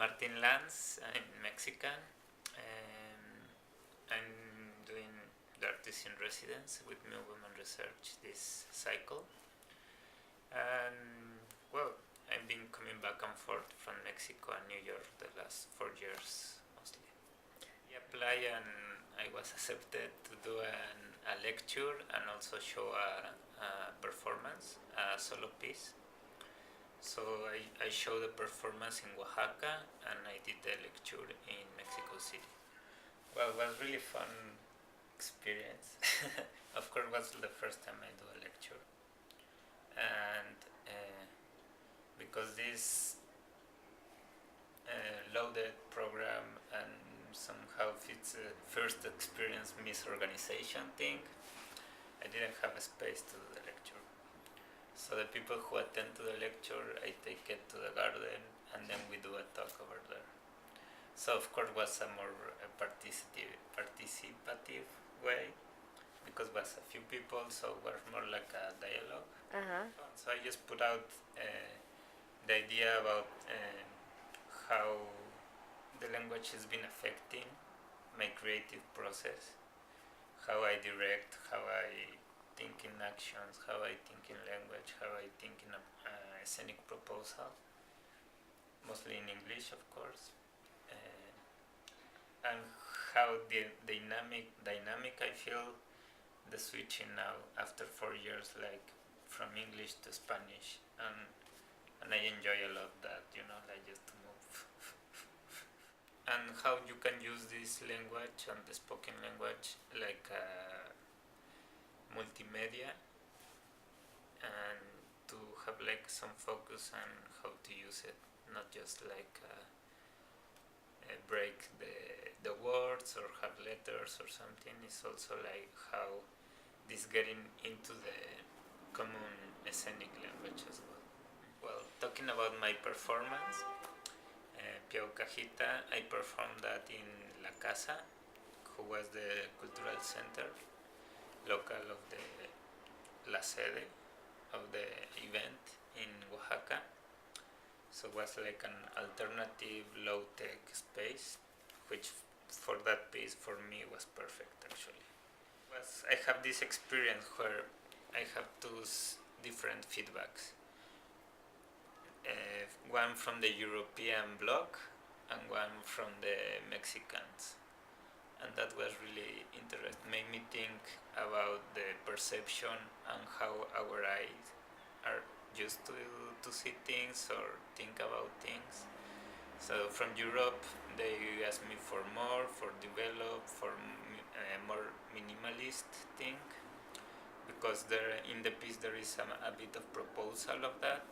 Martin Lanz. I'm Mexican. I'm doing the artist in residence with New Women Research this cycle. And well, I've been coming back and forth from Mexico and New York the last 4 years mostly. I applied and I was accepted to do a lecture and also show a performance, a solo piece. So I showed the performance in Oaxaca and I did the lecture in Mexico City. Well, it was really fun experience. Of course, it was the first time I do a lecture, and because this loaded program and somehow it's a first experience misorganization thing, I didn't have a space to do the lecture. So the people who attend to the lecture, I take it to the garden and then we do a talk over there. So of course was a more participative way because it was a few people, so it was more like a dialogue. So I just put out the idea about how the language has been affecting my creative process, how I direct, how I think in actions, how I think in language, how I think in a scenic proposal, mostly in English of course, and how the dynamic I feel the switching now after 4 years, like from English to Spanish, and I enjoy a lot that, like just to move. And how you can use this language and the spoken language like multimedia, and to have like some focus on how to use it, not just like break the words or have letters or something. It's also like how this getting into the common scenic language as well. Well, talking about my performance, Piau Cajita, I performed that in La Casa, who was the cultural center local of the La Sede of the event in Oaxaca. So it was like an alternative low-tech space, which for that piece for me was perfect actually. I have this experience where I have two different feedbacks. One from the European bloc and one from the Mexicans. And that was really interesting. Made me think about the perception and how our eyes are used to see things or think about things. So from Europe, they asked me for more, for develop, for more minimalist thing, because there in the piece there is a bit of proposal of that.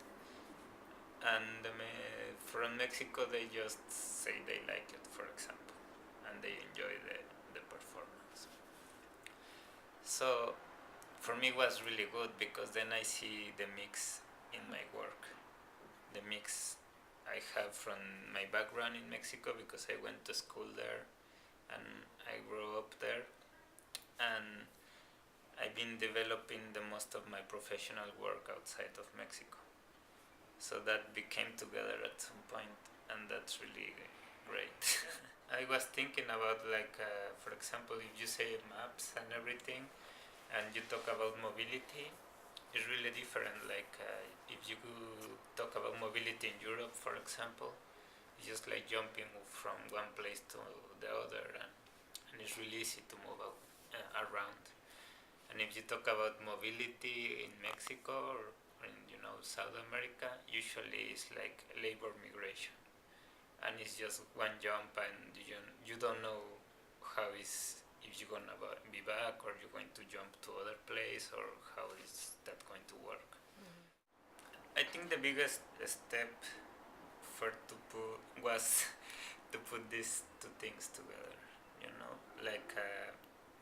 And from Mexico, they just say they like it, for example, and they enjoy the performance. So for me it was really good because then I see the mix in my work. The mix I have from my background in Mexico, because I went to school there and I grew up there, and I've been developing the most of my professional work outside of Mexico. So that became together at some point, and that's really great. I was thinking about for example, if you say maps and everything, and you talk about mobility, it's really different. If you talk about mobility in Europe, for example, it's just like jumping from one place to the other, and it's really easy to move around. And if you talk about mobility in Mexico or in South America, usually it's like labor migration, and it's just one jump, and you don't know how is, if you're gonna be back or you're going to jump to other place, or how is that going to work. I think the biggest step was to put these two things together,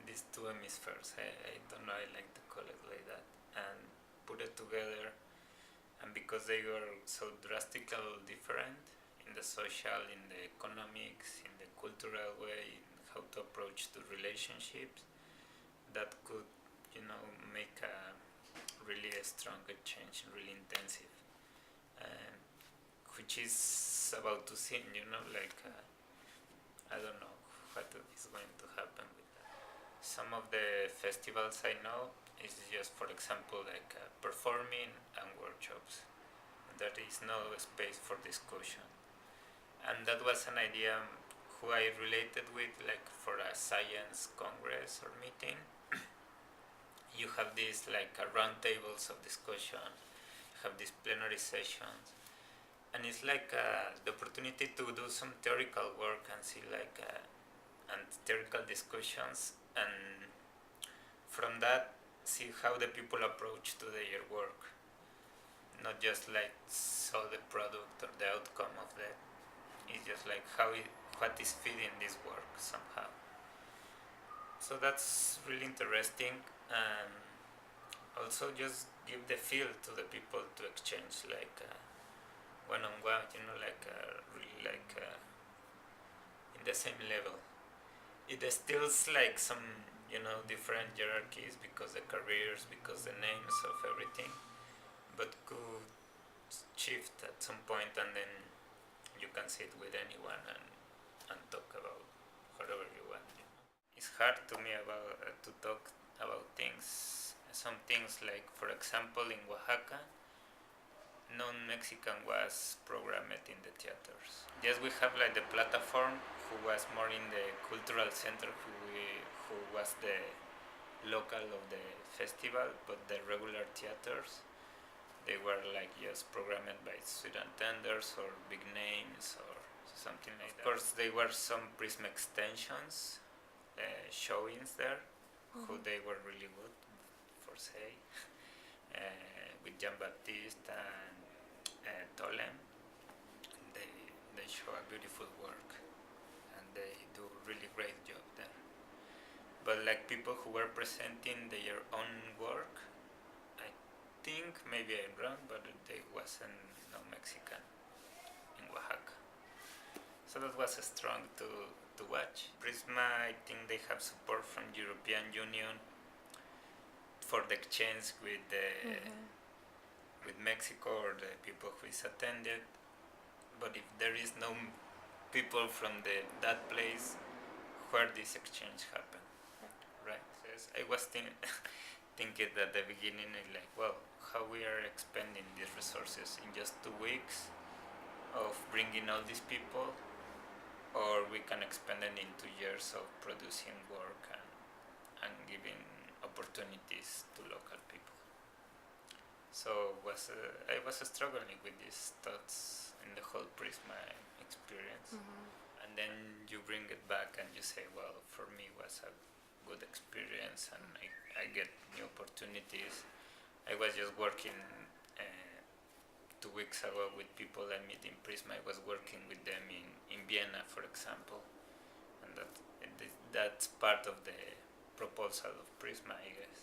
these two hemispheres. I don't know, I like to call it like that, and put it together. And because they were so drastically different in the social, in the economics, in the cultural way, in how to approach the relationships, that could, make a really stronger change, really intensive. which is about to sing, like I don't know what is going to happen with that. Some of the festivals I know is just, for example, like performing and workshops. There is no space for discussion. And that was an idea who I related with, like for a science congress or meeting. You have these like round tables of discussion, you have these plenary sessions, and it's like the opportunity to do some theoretical work and see like and theoretical discussions, and from that see how the people approach to their work, not just like saw the product or the outcome of that. It's just like what is feeding this work somehow. So that's really interesting, and also just give the feel to the people to exchange like one-on-one, like really like in the same level. It instills like some different hierarchies because the careers, because the names of everything, but could shift at some point, and then you can sit with anyone and talk about whatever you want. It's hard to me to talk about things. Some things like, for example, in Oaxaca, non-Mexican was programmed in the theaters. Yes, we have like the platform who was more in the cultural center, who was the local of the festival, but the regular theaters, they were like just programmed by student tenders or big names or something like that. Of course, there were some Prisma extensions showings there, who they were really good, for say, with Jean-Baptiste and Tolem. They show a beautiful work, and they do really great job there. But like people who were presenting their own work, I think, maybe I'm wrong, but they wasn't no Mexican in Oaxaca. So that was strong to watch. Prisma, I think they have support from European Union for the exchange with with Mexico or the people who is attended. But if there is no people from that place, where this exchange happen, right? Yes, I was thinking at the beginning, like, well, how we are expending these resources in just 2 weeks of bringing all these people, or we can expand it in 2 years of producing work and giving opportunities to local people. So I was struggling with these thoughts in the whole Prisma experience. And then you bring it back and you say, well, for me it was a good experience, and I get new opportunities. I was just working 2 weeks ago with people I meet in Prisma. I was working with them in Vienna, for example, and that's part of the proposal of Prisma, I guess.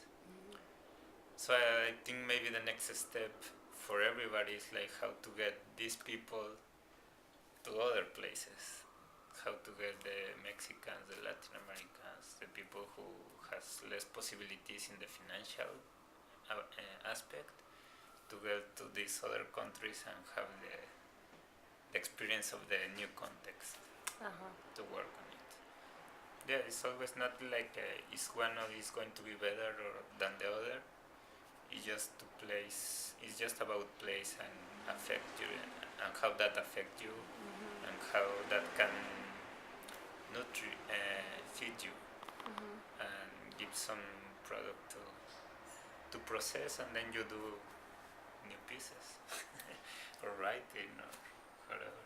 So I think maybe the next step for everybody is like how to get these people to other places, how to get the Mexicans, the Latin Americans, the people who has less possibilities in the financial aspect, to get to these other countries and have the experience of the new context to work on it. Yeah, it's always not like is one or is going to be better than the other. It's just to place. It's just about place and affect you, and how that affect you, and how that can feed you, and give some product to process, and then you do new pieces or writing or whatever.